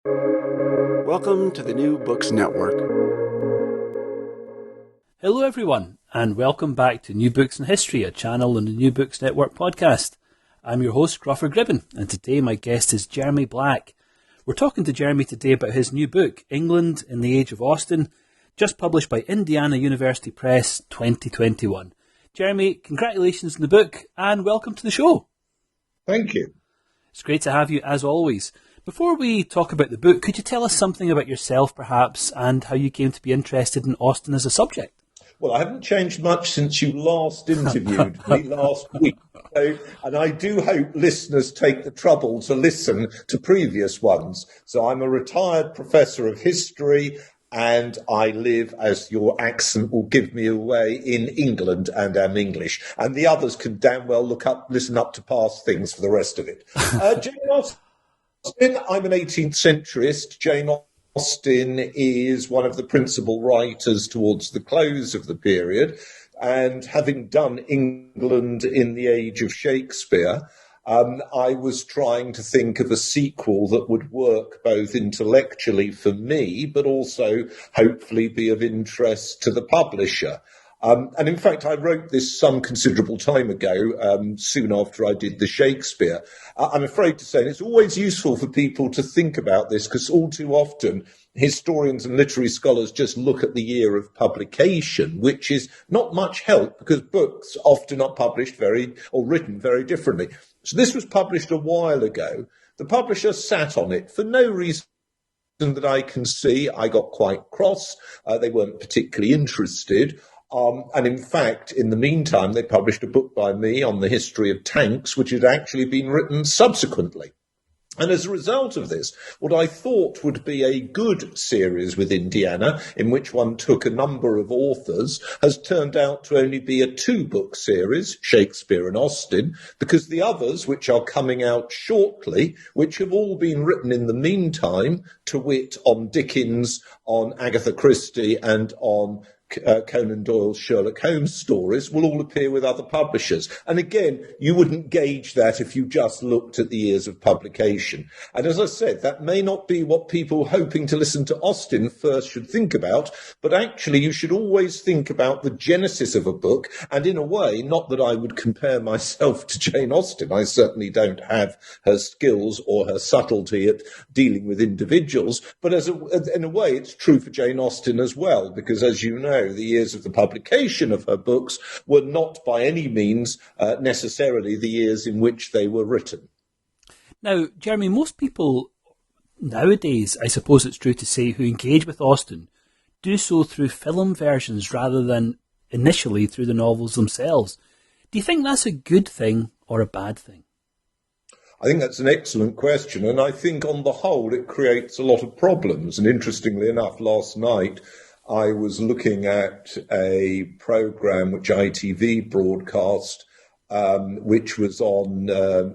Welcome to the New Books Network. Hello everyone, and welcome back to New Books in History, a channel on the New Books Network podcast. I'm your host, Crawford Gribben, and today my guest is Jeremy Black. We're talking to Jeremy today about his new book, England in the Age of Austen, just published by Indiana University Press 2021. Jeremy, congratulations on the book, and welcome to the show. Thank you. It's great to have you, as always. Before we talk about the book, could you tell us something about yourself, perhaps, and how you came to be interested in Austen as a subject? Well, I haven't changed much since you last interviewed me last week. And I do hope listeners take the trouble to listen to previous ones. So I'm a retired professor of history, and I live, as your accent will give me away, in England and am English. And the others can damn well listen up to past things for the rest of it. Jane Austen, I'm an 18th centuryist. Jane Austen is one of the principal writers towards the close of the period, and having done England in the Age of Shakespeare, I was trying to think of a sequel that would work both intellectually for me, but also hopefully be of interest to the publisher. And in fact, I wrote this some considerable time ago, soon after I did the Shakespeare. I'm afraid to say, and it's always useful for people to think about this, because all too often historians and literary scholars just look at the year of publication, which is not much help because books often are published written very differently. So this was published a while ago. The publisher sat on it for no reason that I can see. I got quite cross. They weren't particularly interested. And in fact, in the meantime, they published a book by me on the history of tanks, which had actually been written subsequently. And as a result of this, what I thought would be a good series with Indiana, in which one took a number of authors, has turned out to only be a 2-book series, Shakespeare and Austen, because the others, which are coming out shortly, which have all been written in the meantime, to wit, on Dickens, on Agatha Christie, and on Conan Doyle's Sherlock Holmes stories, will all appear with other publishers. And again, you wouldn't gauge that if you just looked at the years of publication. And as I said, that may not be what people hoping to listen to Austen first should think about, but actually you should always think about the genesis of a book. And in a way, not that I would compare myself to Jane Austen. I certainly don't have her skills or her subtlety at dealing with individuals. But in a way, it's true for Jane Austen as well, because as you know, the years of the publication of her books were not by any means necessarily the years in which they were written. Now, Jeremy, most people nowadays, I suppose it's true to say, who engage with Austen do so through film versions rather than initially through the novels themselves. Do you think that's a good thing or a bad thing? I think that's an excellent question, and I think on the whole it creates a lot of problems. And interestingly enough, last night I was looking at a programme which ITV broadcast, which was on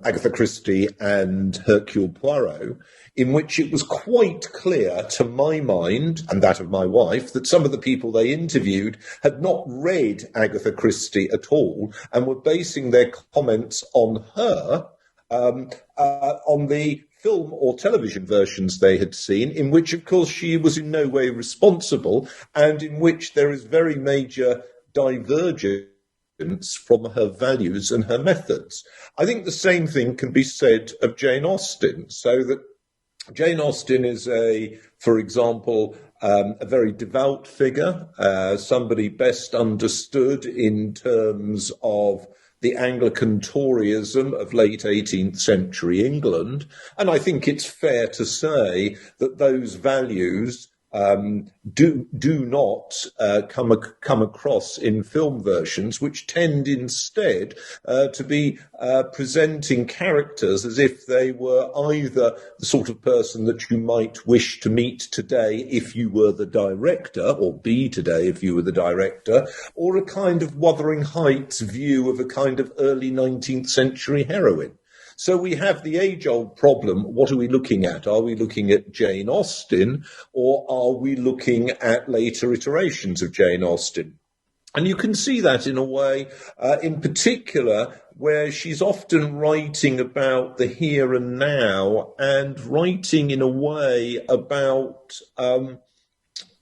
Agatha Christie and Hercule Poirot, in which it was quite clear to my mind, and that of my wife, that some of the people they interviewed had not read Agatha Christie at all and were basing their comments on her, on the film or television versions they had seen, in which, of course, she was in no way responsible, and in which there is very major divergence from her values and her methods. I think the same thing can be said of Jane Austen, so that Jane Austen is for example, a very devout figure, somebody best understood in terms of the Anglican Toryism of late 18th century England. And I think it's fair to say that those values do not come across in film versions, which tend instead to be presenting characters as if they were either the sort of person that you might wish to meet today if you were the director, or be today if you were the director, or a kind of Wuthering Heights view of a kind of early 19th century heroine. So we have the age-old problem. What are we looking at? Are we looking at Jane Austen, or are we looking at later iterations of Jane Austen? And you can see that in a way, in particular, where she's often writing about the here and now and writing in a way about,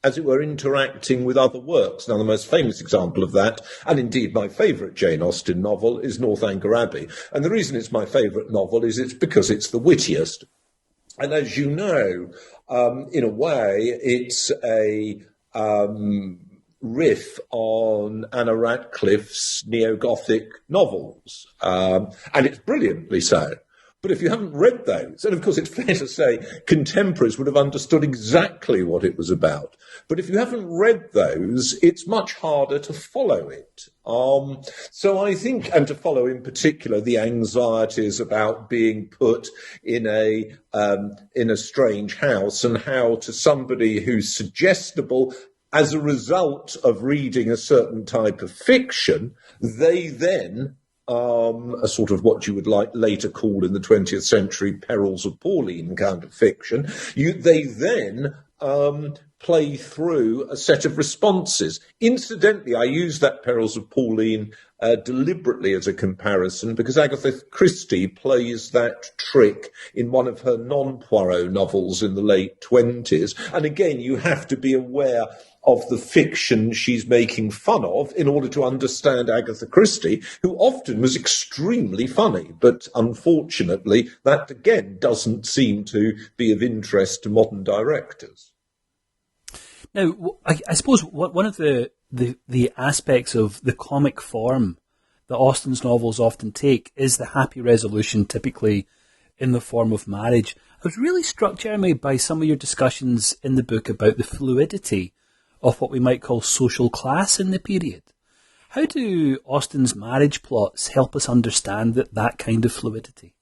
as it were, interacting with other works. Now, the most famous example of that, and indeed my favourite Jane Austen novel, is Northanger Abbey. And the reason it's my favourite novel is it's because it's the wittiest. And as you know, in a way, it's a riff on Anna Radcliffe's neo-Gothic novels. And it's brilliantly so. But if you haven't read those, and of course it's fair to say contemporaries would have understood exactly what it was about. But if you haven't read those, it's much harder to follow it. So I think, and to follow in particular the anxieties about being put in a strange house, and how to somebody who's suggestible as a result of reading a certain type of fiction, they then a sort of what you would later call in the 20th century perils of Pauline kind of fiction, they then play through a set of responses. Incidentally, I use that perils of Pauline deliberately as a comparison because Agatha Christie plays that trick in one of her non-Poirot novels in the late 20s. And again, you have to be aware of the fiction she's making fun of in order to understand Agatha Christie, who often was extremely funny. But unfortunately, that again doesn't seem to be of interest to modern directors. Now, I suppose one of the aspects of the comic form that Austen's novels often take is the happy resolution, typically in the form of marriage. I was really struck, Jeremy, by some of your discussions in the book about the fluidity of what we might call social class in the period. How do Austen's marriage plots help us understand that kind of fluidity?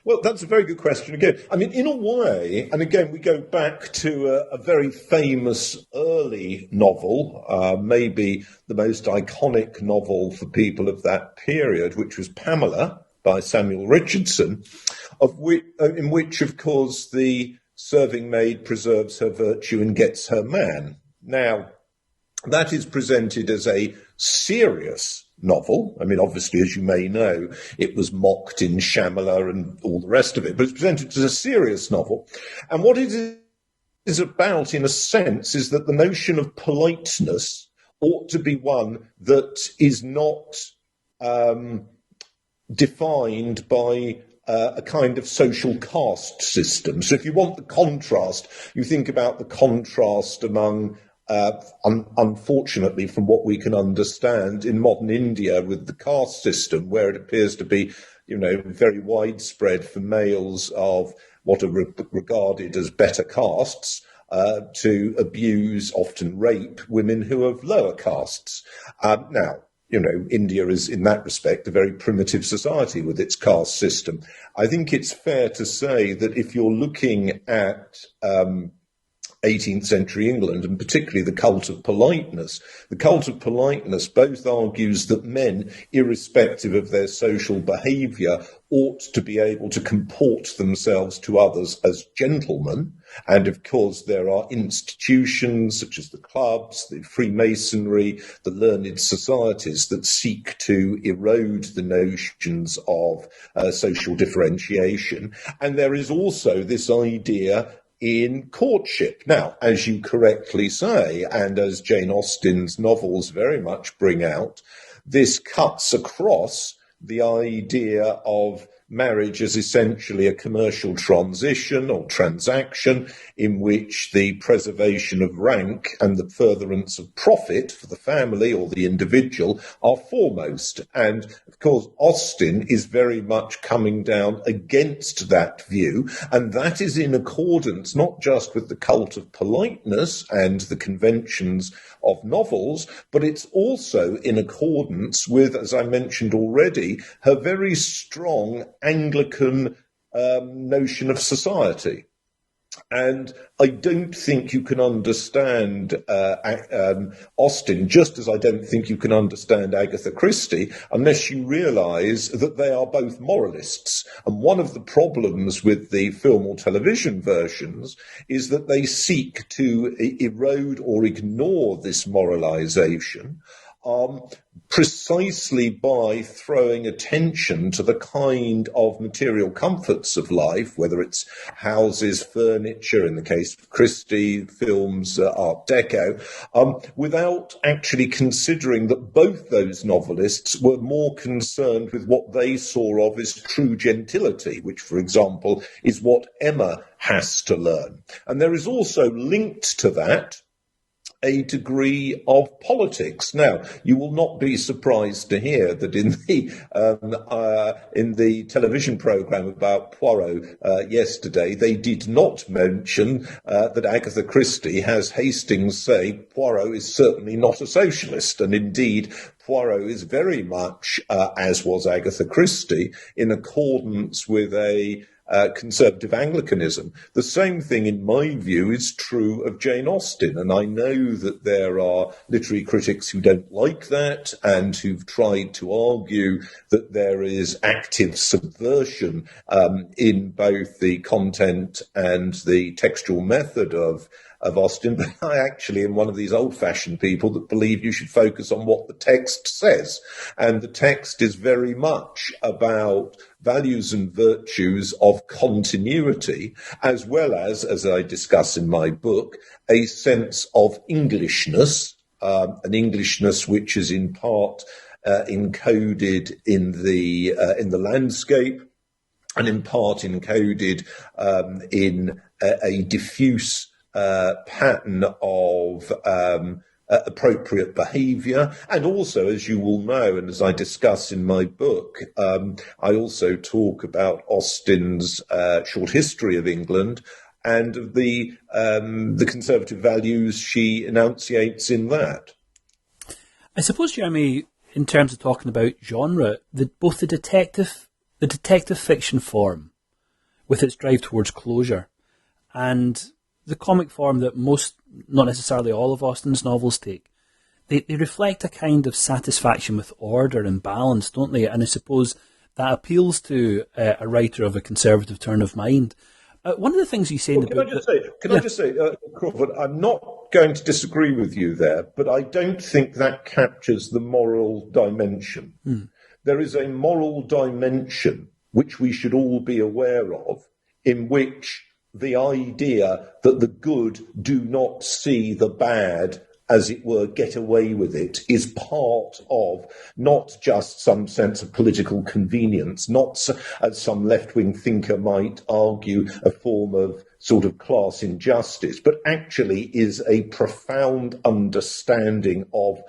Well, that's a very good question again. I mean, in a way, and again, we go back to a very famous early novel, maybe the most iconic novel for people of that period, which was Pamela by Samuel Richardson, in which, of course, the serving maid preserves her virtue and gets her man. Now, that is presented as a serious novel. I mean, obviously, as you may know, it was mocked in Shamala and all the rest of it, but it's presented as a serious novel. And what it is about, in a sense, is that the notion of politeness ought to be one that is not defined by a kind of social caste system. So if you want the contrast, you think about the contrast among, unfortunately, from what we can understand in modern India with the caste system, where it appears to be, very widespread for males of what are regarded as better castes to abuse, often rape, women who are of lower castes. Now, India is, in that respect, a very primitive society with its caste system. I think it's fair to say that if you're looking at 18th century England, and particularly the cult of politeness both argues that men, irrespective of their social behaviour, ought to be able to comport themselves to others as gentlemen. And of course, there are institutions such as the clubs, the Freemasonry, the learned societies that seek to erode the notions of social differentiation. And there is also this idea in courtship. Now, as you correctly say, and as Jane Austen's novels very much bring out, this cuts across the idea of marriage as essentially a commercial transition or transaction in which the preservation of rank and the furtherance of profit for the family or the individual are foremost. And of course, Austen is very much coming down against that view, and that is in accordance not just with the cult of politeness and the conventions of novels, but it's also in accordance with, as I mentioned already, her very strong Anglican notion of society. And I don't think you can understand Austen, just as I don't think you can understand Agatha Christie, unless you realise that they are both moralists. And one of the problems with the film or television versions is that they seek to erode or ignore this moralisation, precisely by throwing attention to the kind of material comforts of life, whether it's houses, furniture, in the case of Christie, films, Art Deco, without actually considering that both those novelists were more concerned with what they saw of as true gentility, which, for example, is what Emma has to learn. And there is also linked to that a degree of politics. Now, you will not be surprised to hear that in the television programme about Poirot yesterday, they did not mention that Agatha Christie has Hastings say Poirot is certainly not a socialist, and indeed Poirot is very much, as was Agatha Christie, in accordance with a conservative Anglicanism. The same thing, in my view, is true of Jane Austen, and I know that there are literary critics who don't like that and who've tried to argue that there is active subversion in both the content and the textual method of Austen, but I actually am one of these old-fashioned people that believe you should focus on what the text says. And the text is very much about values and virtues of continuity, as well as I discuss in my book, a sense of Englishness, an Englishness which is in part encoded in the landscape, and in part encoded in a diffuse pattern of appropriate behaviour. And also, as you will know, and as I discuss in my book, I also talk about Austen's short history of England and of the conservative values she enunciates in that. I suppose, Jeremy, in terms of talking about genre, both the detective fiction form, with its drive towards closure, and the comic form that most, not necessarily all of Austen's novels take, they reflect a kind of satisfaction with order and balance, don't they? And I suppose that appeals to a writer of a conservative turn of mind. One of the things you say in the book... I just say, Crawford, I'm not going to disagree with you there, but I don't think that captures the moral dimension. There is a moral dimension which we should all be aware of, in which the idea that the good do not see the bad, as it were, get away with it, is part of not just some sense of political convenience, not, as some left-wing thinker might argue, a form of sort of class injustice, but actually is a profound understanding of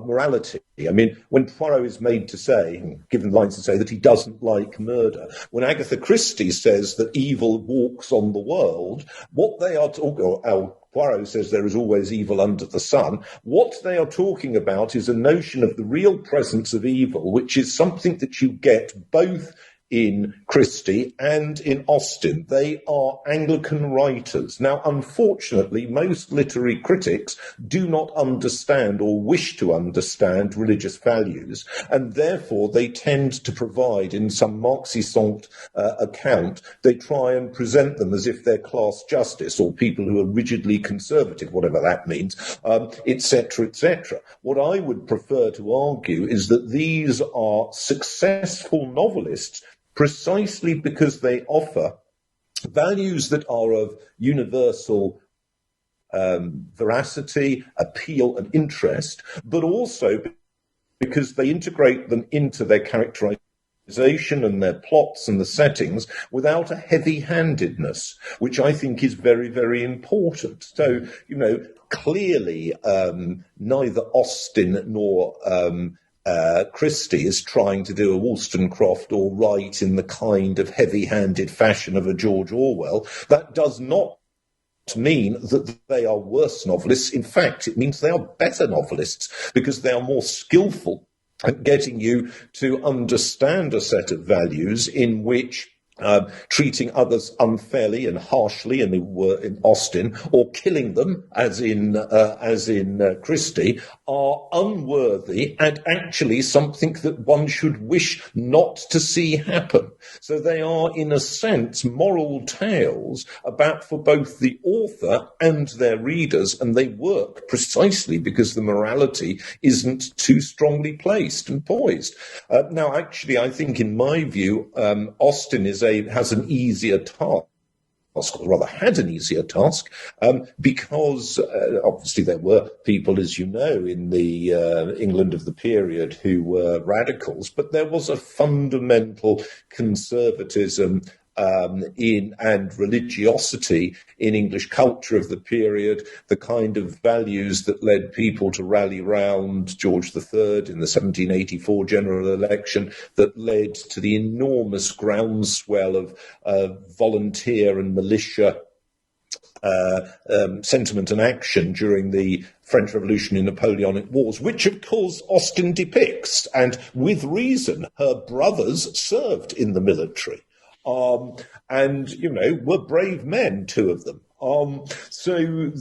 morality. I mean, when Poirot is made to say, given lines to say that he doesn't like murder, when Agatha Christie says that evil walks on the world, what they are talking, or Poirot says there is always evil under the sun, what they are talking about is a notion of the real presence of evil, which is something that you get both in Christie and in Austen. They are Anglican writers. Now, unfortunately, most literary critics do not understand or wish to understand religious values, and therefore they tend to provide, in some Marxist account, they try and present them as if they're class justice or people who are rigidly conservative, whatever that means, etc., etc. What I would prefer to argue is that these are successful novelists precisely because they offer values that are of universal veracity, appeal and interest, but also because they integrate them into their characterization and their plots and the settings without a heavy-handedness, which I think is very, very important. So, clearly neither Austen nor Christie is trying to do a Wollstonecraft or write in the kind of heavy-handed fashion of a George Orwell. That does not mean that they are worse novelists. In fact, it means they are better novelists because they are more skillful at getting you to understand a set of values in which treating others unfairly and harshly, and they were in Austen, or killing them, as in Christie, are unworthy and actually something that one should wish not to see happen. So they are, in a sense, moral tales for both the author and their readers, and they work precisely because the morality isn't too strongly placed and poised. Now, actually, I think, in my view, Austen has an easier task, or rather had an easier task, because obviously there were people, as you know, in the England of the period who were radicals, but there was a fundamental conservatism and religiosity in English culture of the period, the kind of values that led people to rally round George III in the 1784 general election, that led to the enormous groundswell of volunteer and militia sentiment and action during the French Revolution and Napoleonic Wars, which, of course, Austen depicts, and with reason. Her brothers served in the military. And, were brave men, two of them. So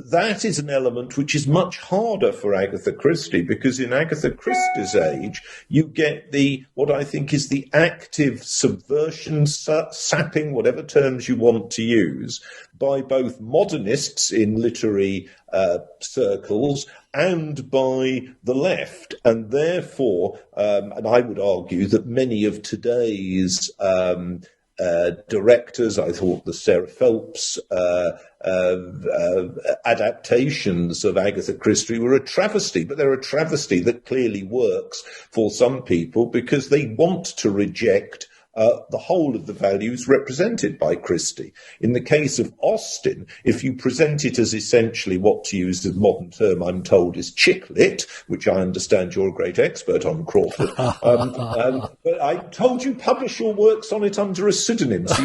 that is an element which is much harder for Agatha Christie, because in Agatha Christie's age, you get what I think is the active subversion, sapping, whatever terms you want to use, by both modernists in literary circles and by the left. And therefore, and I would argue that many of today's directors, I thought the Sarah Phelps adaptations of Agatha Christie were a travesty, but they're a travesty that clearly works for some people because they want to reject the whole of the values represented by Christie. In the case of Austen, if you present it as essentially what, to use the modern term I'm told, is chick lit, which I understand you're a great expert on, Crawford, but I told you publish your works on it under a pseudonym, so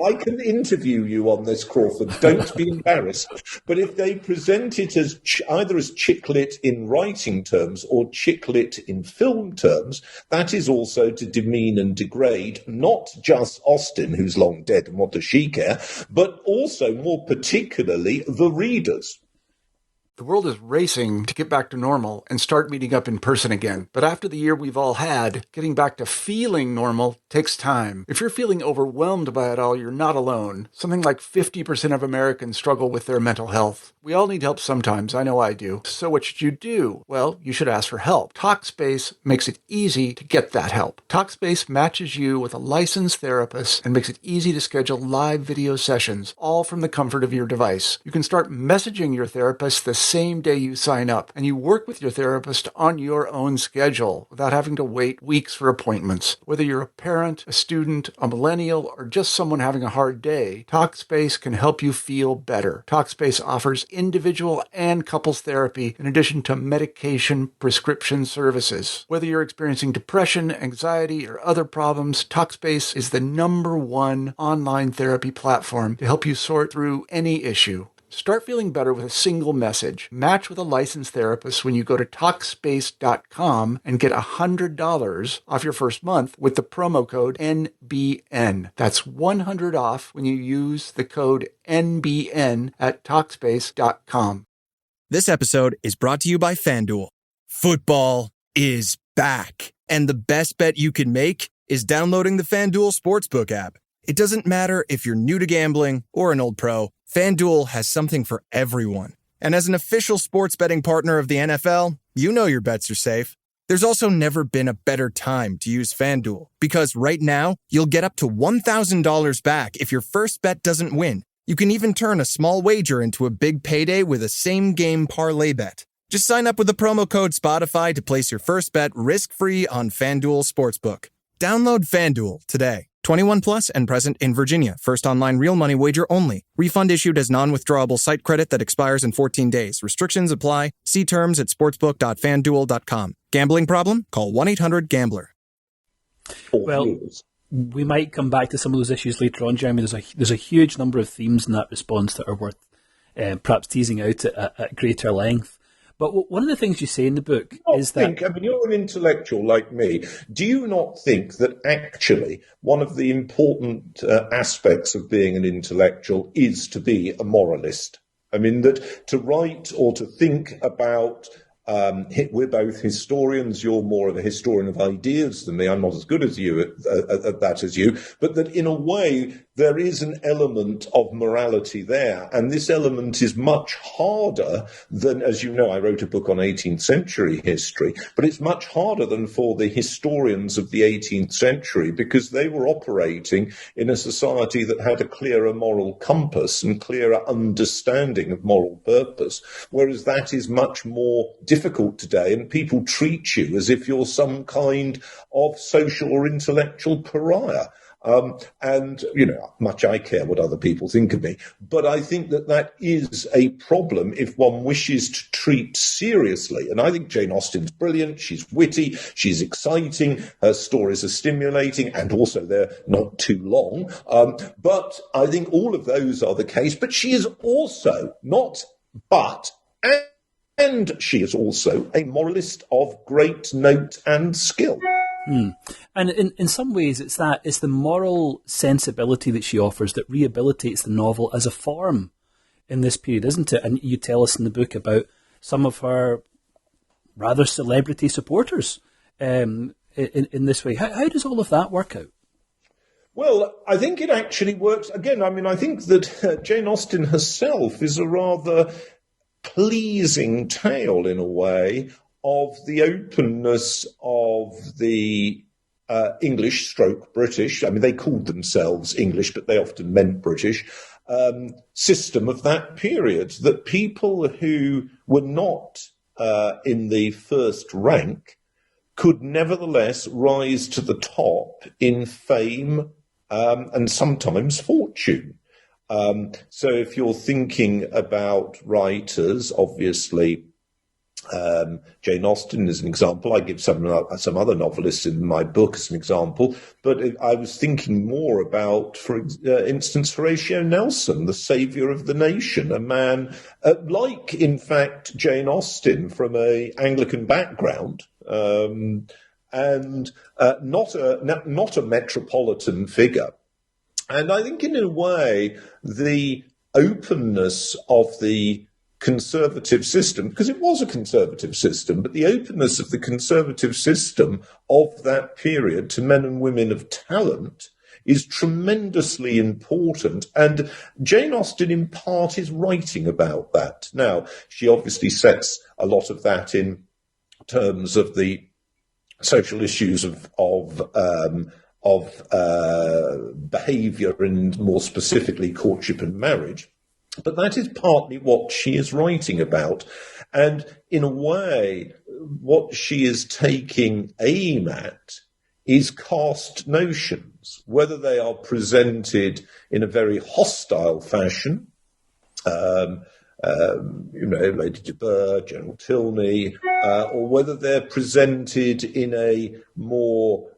I can interview you on this, Crawford. Don't be embarrassed. But if they present it as either as chick lit in writing terms or chick lit in film terms, that is also to demean and degrade not just Austen, who's long dead and what does she care, but also, more particularly, the readers. The world is racing to get back to normal and start meeting up in person again. But after the year we've all had, getting back to feeling normal takes time. If you're feeling overwhelmed by it all, you're not alone. Something like 50% of Americans struggle with their mental health. We all need help sometimes. I know I do. So what should you do? Well, you should ask for help. Talkspace makes it easy to get that help. Talkspace matches you with a licensed therapist and makes it easy to schedule live video sessions, all from the comfort of your device. You can start messaging your therapist the same day you sign up, and you work with your therapist on your own schedule without having to wait weeks for appointments. Whether you're a parent, a student, a millennial, or just someone having a hard day, Talkspace can help you feel better. Talkspace offers individual and couples therapy in addition to medication prescription services. Whether you're experiencing depression, anxiety, or other problems, Talkspace is the #1 online therapy platform to help you sort through any issue. Start feeling better with a single message. Match with a licensed therapist when you go to Talkspace.com and get $100 off your first month with the promo code NBN. That's $100 off when you use the code NBN at Talkspace.com. This episode is brought to you by FanDuel. Football is back, and the best bet you can make is downloading the FanDuel Sportsbook app. It doesn't matter if you're new to gambling or an old pro, FanDuel has something for everyone. And as an official sports betting partner of the NFL, you know your bets are safe. There's also never been a better time to use FanDuel, because right now, you'll get up to $1,000 back if your first bet doesn't win. You can even turn a small wager into a big payday with a same-game parlay bet. Just sign up with the promo code Spotify to place your first bet risk-free on FanDuel Sportsbook. Download FanDuel today. 21 plus and present in Virginia. First online real money wager only. Refund issued as non-withdrawable site credit that expires in 14 days. Restrictions apply. See terms at sportsbook.fanduel.com. Gambling problem? Call 1-800-GAMBLER. Well, we might come back to some of those issues later on, Jeremy. There's a huge number of themes in that response that are worth perhaps teasing out at greater length. But one of the things you say in the book is that... I mean, you're an intellectual like me. Do you not think that actually one of the important aspects of being an intellectual is to be a moralist? I mean, that to write or to think about... we're both historians. You're more of a historian of ideas than me. I'm not as good as you at that as you. But that in a way, there is an element of morality there. And this element is much harder than, as you know, I wrote a book on 18th century history, but it's much harder than for the historians of the 18th century because they were operating in a society that had a clearer moral compass and clearer understanding of moral purpose, whereas that is much more difficult today, and people treat you as if you're some kind of social or intellectual pariah. And, you know, much I care what other people think of me. But I think that that is a problem if one wishes to treat seriously. And I think Jane Austen's brilliant. She's witty. She's exciting. Her stories are stimulating. And also they're not too long. But I think all of those are the case. But she is also and she is also a moralist of great note and skill. And in some ways, it's the moral sensibility that she offers that rehabilitates the novel as a form in this period, isn't it? And you tell us in the book about some of her rather celebrity supporters in this way. How does all of that work out? Well, I think it actually works. Again, I mean, I think that Jane Austen herself is a rather pleasing tale in a way of the openness of the English stroke British, I mean, they called themselves English, but they often meant British, system of that period, that people who were not in the first rank could nevertheless rise to the top in fame and sometimes fortune. So if you're thinking about writers, obviously, Jane Austen is an example. I give some other novelists in my book as an example, but I was thinking more about, for instance, Horatio Nelson, the saviour of the nation, a man like, in fact, Jane Austen, from an Anglican background, and not a metropolitan figure. And I think, in a way, the openness of the conservative system, because it was a conservative system, but the openness of the conservative system of that period to men and women of talent is tremendously important. And Jane Austen, in part, is writing about that. Now, she obviously sets a lot of that in terms of the social issues of behaviour and more specifically courtship and marriage. But that is partly what she is writing about. And in a way, what she is taking aim at is caste notions, whether they are presented in a very hostile fashion, Lady de Burgh, General Tilney, or whether they're presented in a more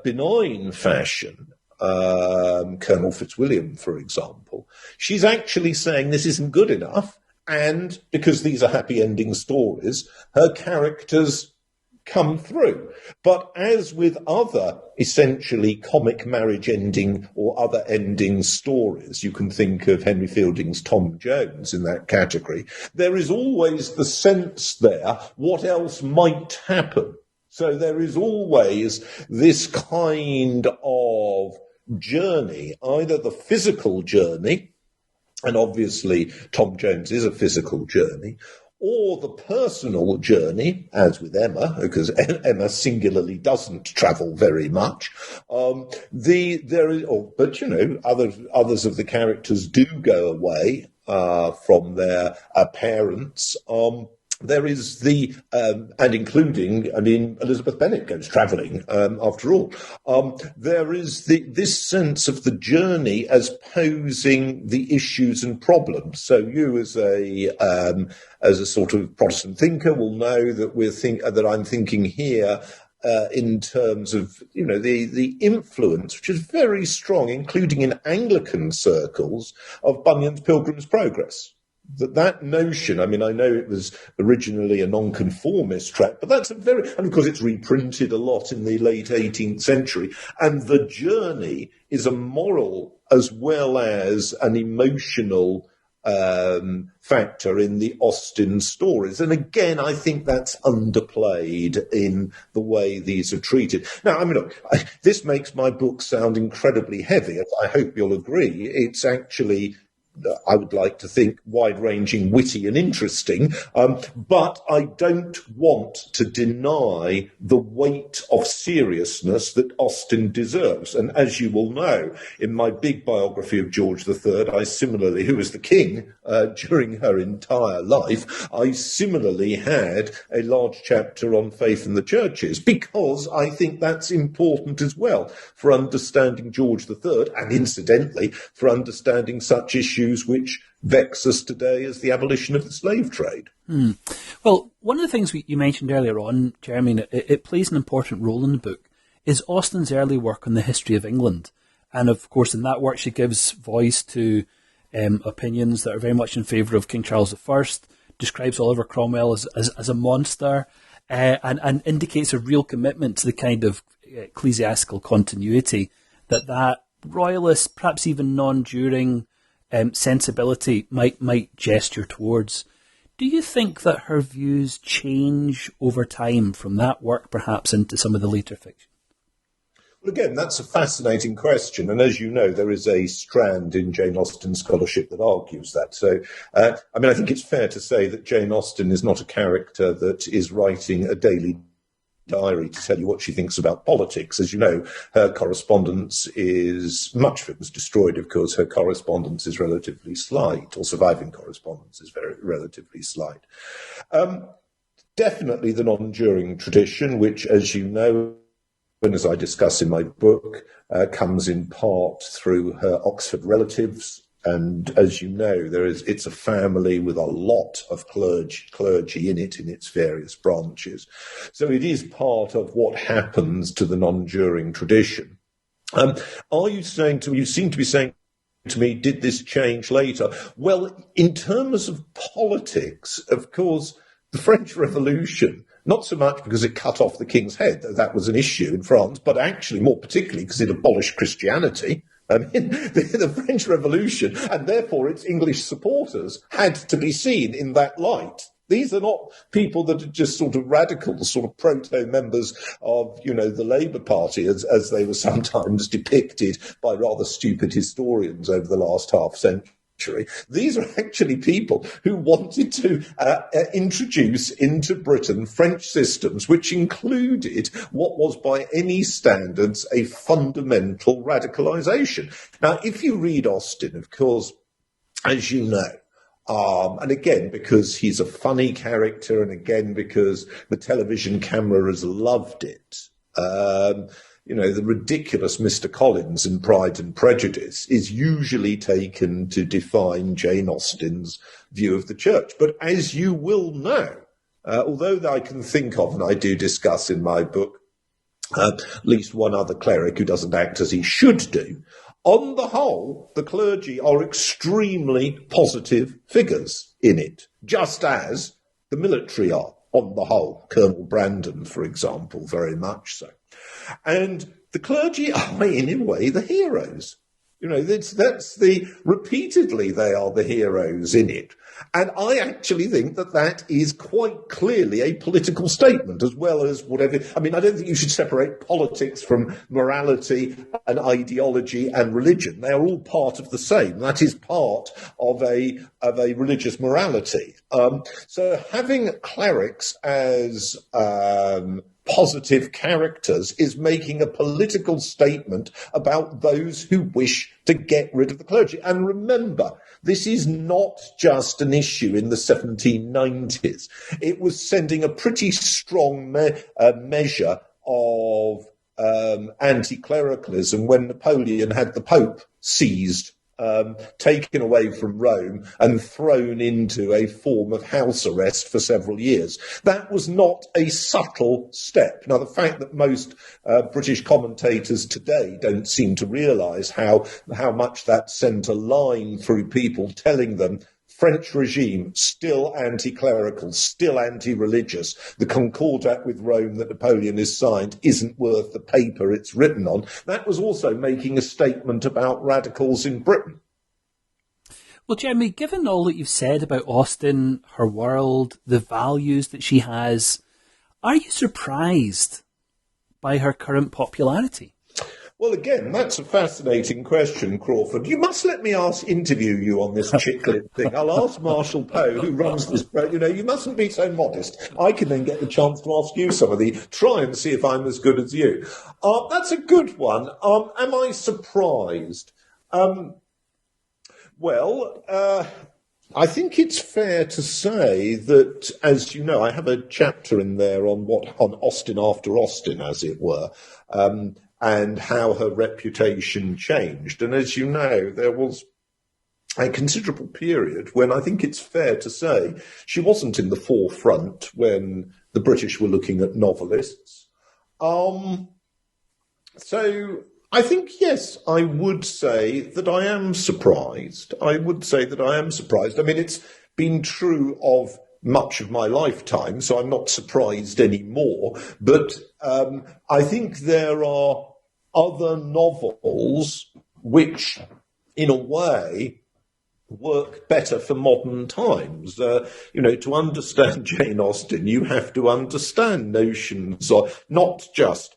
benign fashion, Colonel Fitzwilliam, for example. She's actually saying this isn't good enough, and because these are happy ending stories, her characters come through. But as with other essentially comic marriage ending or other ending stories, you can think of Henry Fielding's Tom Jones in that category, there is always the sense there, what else might happen? So there is always this kind of journey, either the physical journey, and obviously Tom Jones is a physical journey, or the personal journey, as with Emma, because Emma singularly doesn't travel very much. But others of the characters do go away from their parents. There is and including, Elizabeth Bennet goes travelling, after all. There is this sense of the journey as posing the issues and problems. So you, as a sort of Protestant thinker, will know that I'm thinking here in terms of, the influence, which is very strong, including in Anglican circles, of Bunyan's Pilgrim's Progress. that notion, I mean, I know it was originally a nonconformist tract, but that's and of course it's reprinted a lot in the late 18th century, and the journey is a moral as well as an emotional factor in the Austen stories. And again, I think that's underplayed in the way these are treated. Now, I mean, look, this makes my book sound incredibly heavy, as I hope you'll agree. It's actually, I would like to think, wide-ranging, witty and interesting, but I don't want to deny the weight of seriousness that Austen deserves. And as you will know, in my big biography of George III, I similarly, who was the king during her entire life, I similarly had a large chapter on faith in the churches, because I think that's important as well for understanding George III, and incidentally, for understanding such issues which vex us today as the abolition of the slave trade. Well, one of the things you mentioned earlier on, Jeremy, and it plays an important role in the book, is Austen's early work on the history of England. And of course, in that work, she gives voice to opinions that are very much in favour of King Charles I, describes Oliver Cromwell as a monster, and indicates a real commitment to the kind of ecclesiastical continuity that royalist, perhaps even non-juring sensibility might gesture towards. Do you think that her views change over time from that work perhaps into some of the later fiction? Well, again, that's a fascinating question. And as you know, there is a strand in Jane Austen's scholarship that argues that. So, I mean, I think it's fair to say that Jane Austen is not a character that is writing a daily diary to tell you what she thinks about politics. As you know, her correspondence much of it was destroyed, of course. Her correspondence is relatively slight, or surviving correspondence is relatively slight. Definitely the non-juring tradition, which, as you know, and as I discuss in my book, comes in part through her Oxford relatives. And as you know, it's a family with a lot of clergy in it, in its various branches. So it is part of what happens to the non-juring tradition. You seem to be saying to me, did this change later? Well, in terms of politics, of course, the French Revolution, not so much because it cut off the king's head, though that was an issue in France, but actually more particularly because it abolished Christianity. I mean, the French Revolution, and therefore its English supporters, had to be seen in that light. These are not people that are just sort of radicals, sort of proto-members of, the Labour Party, as they were sometimes depicted by rather stupid historians over the last half century. These are actually people who wanted to introduce into Britain French systems which included what was by any standards a fundamental radicalisation. Now, if you read Austen, of course, as you know, and again, because he's a funny character, and again, because the television camera has loved it, the ridiculous Mr. Collins in Pride and Prejudice is usually taken to define Jane Austen's view of the church. But as you will know, although I can think of, and I do discuss in my book, at least one other cleric who doesn't act as he should do, on the whole, the clergy are extremely positive figures in it, just as the military are, on the whole. Colonel Brandon, for example, very much so. And the clergy are, in a way, the heroes. Repeatedly they are the heroes in it. And I actually think that is quite clearly a political statement, as well as whatever. I mean, I don't think you should separate politics from morality and ideology and religion. They are all part of the same. That is part of a religious morality. So having clerics as positive characters is making a political statement about those who wish to get rid of the clergy. And remember, this is not just an issue in the 1790s. It was sending a pretty strong measure of anti-clericalism when Napoleon had the Pope seized, taken away from Rome and thrown into a form of house arrest for several years. That was not a subtle step. Now, the fact that most British commentators today don't seem to realise how much that sent a line through people telling them French regime, still anti-clerical, still anti-religious. The Concordat with Rome that Napoleon has signed isn't worth the paper it's written on. That was also making a statement about radicals in Britain. Well, Jeremy, given all that you've said about Austen, her world, the values that she has, are you surprised by her current popularity? Well, again, that's a fascinating question, Crawford. You must let me interview you on this chicklet thing. I'll ask Marshall Poe, who runs this. You mustn't be so modest. I can then get the chance to ask you some of these. Try and see if I'm as good as you. That's a good one. Am I surprised? I think it's fair to say that, as you know, I have a chapter in there on Austen after Austen, as it were. And how her reputation changed. And as you know, there was a considerable period when I think it's fair to say she wasn't in the forefront when the British were looking at novelists. So I think, yes, I would say that I am surprised. I mean, it's been true of much of my lifetime, so I'm not surprised anymore. But I think there are other novels which, in a way, work better for modern times. To understand Jane Austen, you have to understand notions of not just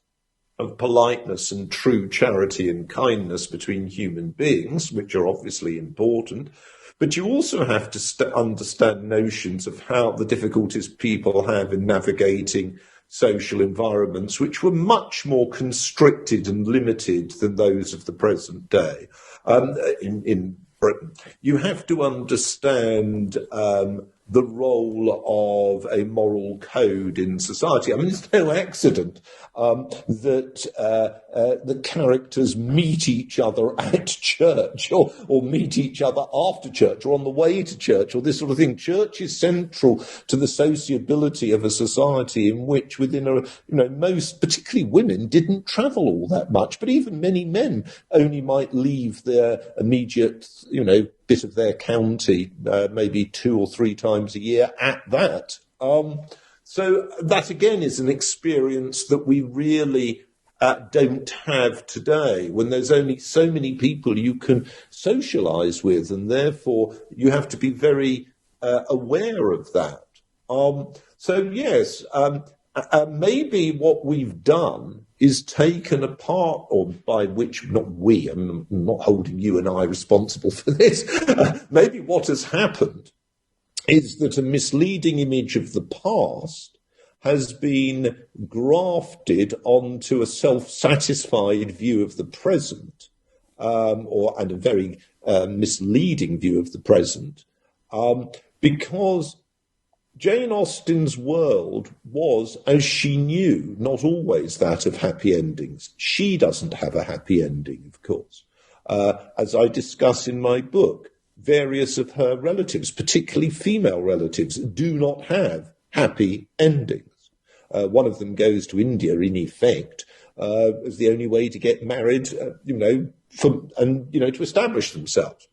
of politeness and true charity and kindness between human beings, which are obviously important, but you also have to understand notions of how the difficulties people have in navigating social environments which were much more constricted and limited than those of the present day in Britain. You have to understand the role of a moral code in society. I mean, it's no accident that the characters meet each other at church or meet each other after church or on the way to church or this sort of thing. Church is central to the sociability of a society in which most, particularly women, didn't travel all that much, but even many men only might leave their immediate, bit of their county, maybe 2 or 3 times a year at that. So that again is an experience that we really don't have today, when there's only so many people you can socialise with, and therefore you have to be very aware of that. So yes, maybe what we've done is taken apart, or by which, not we, I'm not holding you and I responsible for this. Maybe what has happened is that a misleading image of the past has been grafted onto a self-satisfied view of the present, and a very misleading view of the present, because Jane Austen's world was, as she knew, not always that of happy endings. She doesn't have a happy ending, of course. As I discuss in my book, various of her relatives, particularly female relatives, do not have happy endings. One of them goes to India, in effect, as the only way to get married, to establish themselves.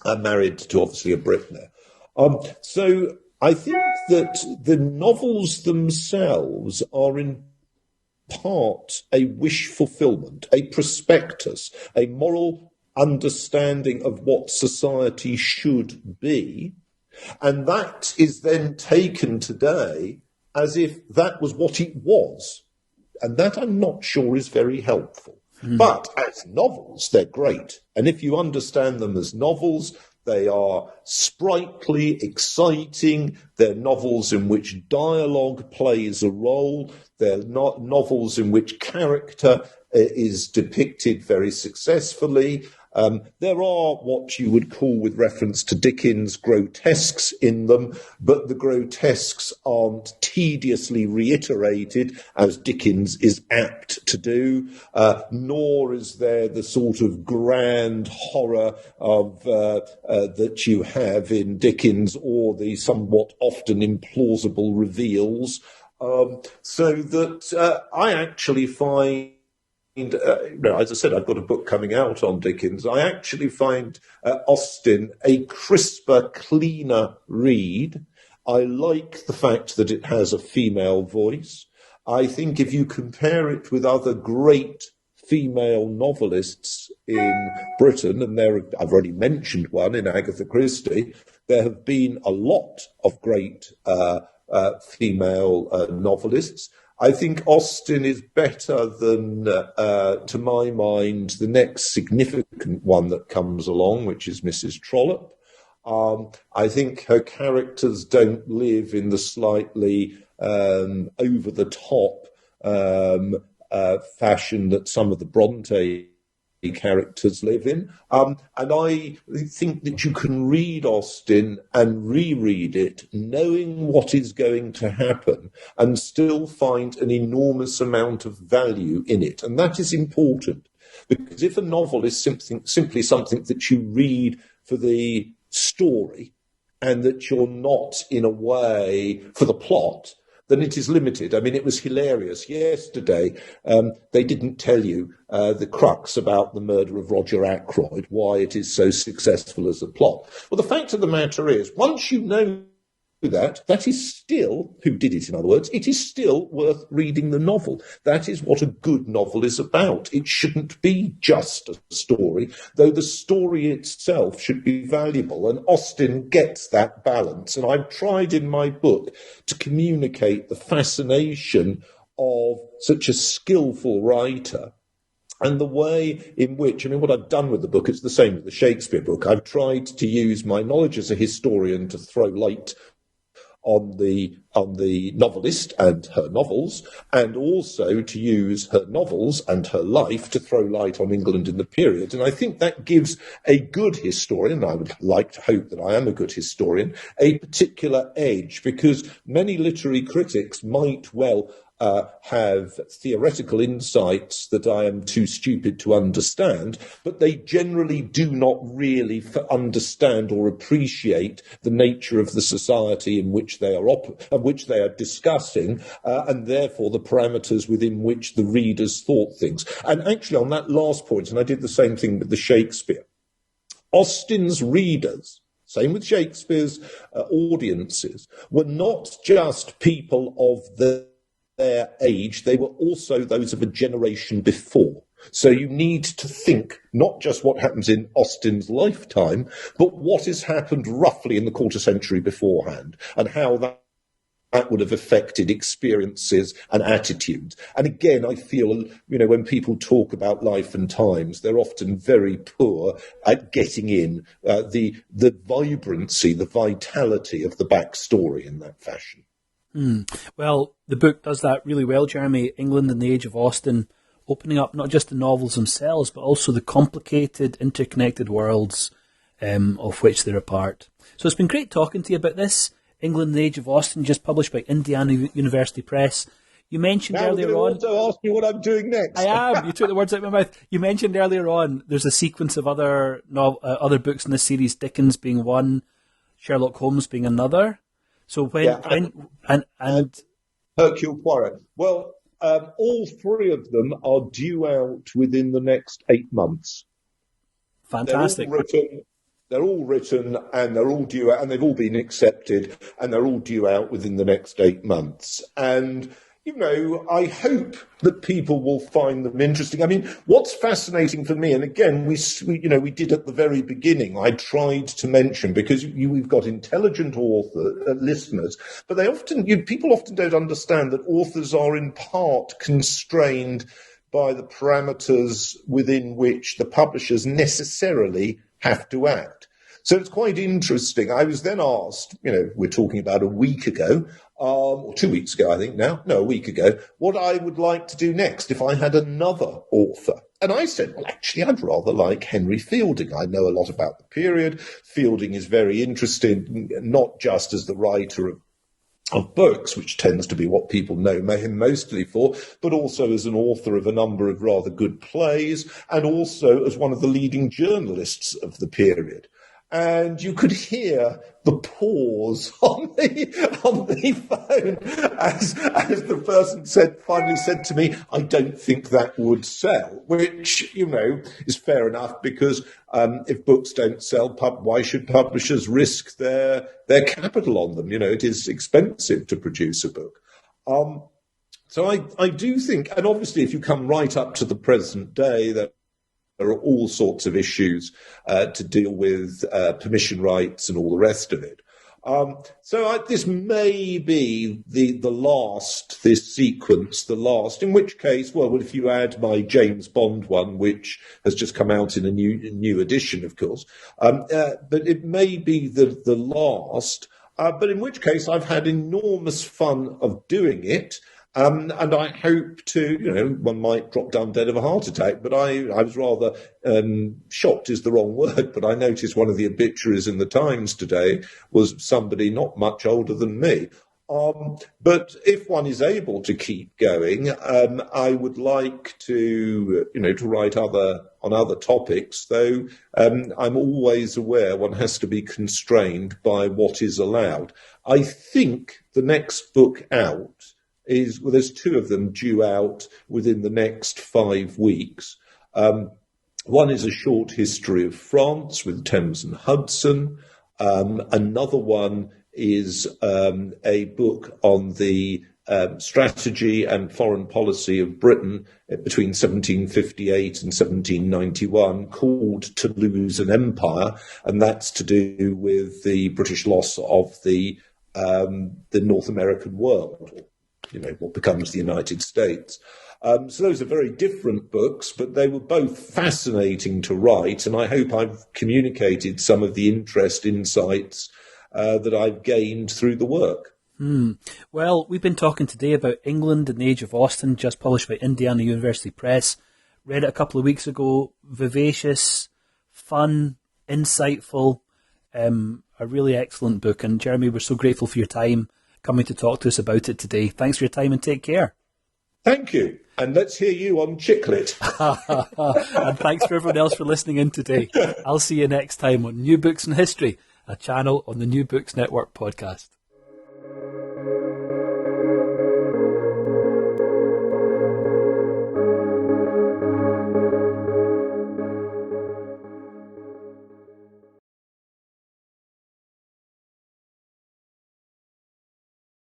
Married to, obviously, a Brit there. So I think that the novels themselves are in part a wish fulfillment, a prospectus, a moral understanding of what society should be, and that is then taken today as if that was what it was, and that I'm not sure is very helpful. But as novels, they're great, and if you understand them as novels, they are sprightly, exciting. They're novels in which dialogue plays a role. They're not novels in which character is depicted very successfully. There are what you would call, with reference to Dickens, grotesques in them, but the grotesques aren't tediously reiterated, as Dickens is apt to do, nor is there the sort of grand horror of that you have in Dickens, or the somewhat often implausible reveals, so that I actually find as I said, I've got a book coming out on Dickens. I actually find Austen a crisper, cleaner read. I like the fact that it has a female voice. I think if you compare it with other great female novelists in Britain, and I've already mentioned one in Agatha Christie, there have been a lot of great female novelists. I think Austen is better than, to my mind, the next significant one that comes along, which is Mrs. Trollope. I think her characters don't live in the slightly over-the-top fashion that some of the Bronte characters live in. And I think that you can read Austen and reread it knowing what is going to happen and still find an enormous amount of value in it. And that is important, because if a novel is simply something that you read for the story and that you're not, in a way, for the plot, then it is limited. I mean, it was hilarious. Yesterday, they didn't tell you the crux about the murder of Roger Ackroyd, why it is so successful as a plot. Well, the fact of the matter is, once you know that is still, who did it in other words, it is still worth reading the novel. That is what a good novel is about. It shouldn't be just a story, though the story itself should be valuable, and Austen gets that balance. And I've tried in my book to communicate the fascination of such a skillful writer and the way in which, I mean, what I've done with the book, it's the same with the Shakespeare book. I've tried to use my knowledge as a historian to throw light on the novelist and her novels, and also to use her novels and her life to throw light on England in the period. And I think that gives a good historian, and I would like to hope that I am a good historian, a particular edge, because many literary critics might well have theoretical insights that I am too stupid to understand, but they generally do not really understand or appreciate the nature of the society in which they are discussing, and therefore the parameters within which the readers thought things. And actually, on that last point, and I did the same thing with the Shakespeare, Austen's readers, same with Shakespeare's audiences, were not just people of their age, they were also those of a generation before. So you need to think not just what happens in Austen's lifetime, but what has happened roughly in the quarter century beforehand, and how that would have affected experiences and attitudes. And again, I feel, when people talk about life and times, they're often very poor at getting in the vibrancy, the vitality of the backstory in that fashion. Well, the book does that really well, Jeremy. England in the Age of Austen, opening up not just the novels themselves, but also the complicated, interconnected worlds of which they're a part. So it's been great talking to you about this. England in the Age of Austen, just published by Indiana University Press. You mentioned earlier on... also ask me what I'm doing next. I am. You took the words out of my mouth. You mentioned earlier on there's a sequence of other books in this series, Dickens being one, Sherlock Holmes being another. So and Hercule Poirot. Well, all three of them are due out within the next 8 months. Fantastic. They're all written, and they're all due out, and they've all been accepted, and they're all due out within the next 8 months. And I hope that people will find them interesting. I mean, what's fascinating for me, and again, we did at the very beginning, I tried to mention, because we've got intelligent listeners, but people often don't understand that authors are in part constrained by the parameters within which the publishers necessarily have to act. So it's quite interesting. I was then asked, we're talking about a week ago, or 2 weeks ago, I think now, no, a week ago, what I would like to do next if I had another author. And I said, well, actually, I'd rather like Henry Fielding. I know a lot about the period. Fielding is very interesting, not just as the writer of books, which tends to be what people know him mostly for, but also as an author of a number of rather good plays, and also as one of the leading journalists of the period. and you could hear the pause on the phone as the person finally said to me, "I don't think that would sell," which, is fair enough, because if books don't sell, why should publishers risk their capital on them? It is expensive to produce a book. So I do think, and obviously if you come right up to the present day, that there are all sorts of issues to deal with, permission rights and all the rest of it. This may be this sequence, in which case, well, if you add my James Bond one, which has just come out in a new edition, of course, but it may be the last, but in which case I've had enormous fun of doing it. And I hope to, one might drop down dead of a heart attack, but I was rather shocked is the wrong word, but I noticed one of the obituaries in the Times today was somebody not much older than me. But if one is able to keep going, I would like to, to write on other topics, though I'm always aware one has to be constrained by what is allowed. I think the next book out there's two of them due out within the next 5 weeks. One is a short history of France with Thames and Hudson. Another one is a book on the strategy and foreign policy of Britain between 1758 and 1791, called To Lose an Empire, and that's to do with the British loss of the North American world, what becomes the United States. So those are very different books, but they were both fascinating to write, and I hope I've communicated some of the insights that I've gained through the work. Well, we've been talking today about England in the Age of Austen, just published by Indiana University Press. Read it a couple of weeks ago. Vivacious, fun, insightful, a really excellent book. And Jeremy, we're so grateful for your time coming to talk to us about it today. Thanks for your time and take care. Thank you. And let's hear you on Chicklet. And thanks for everyone else for listening in today. I'll see you next time on New Books in History, a channel on the New Books Network podcast.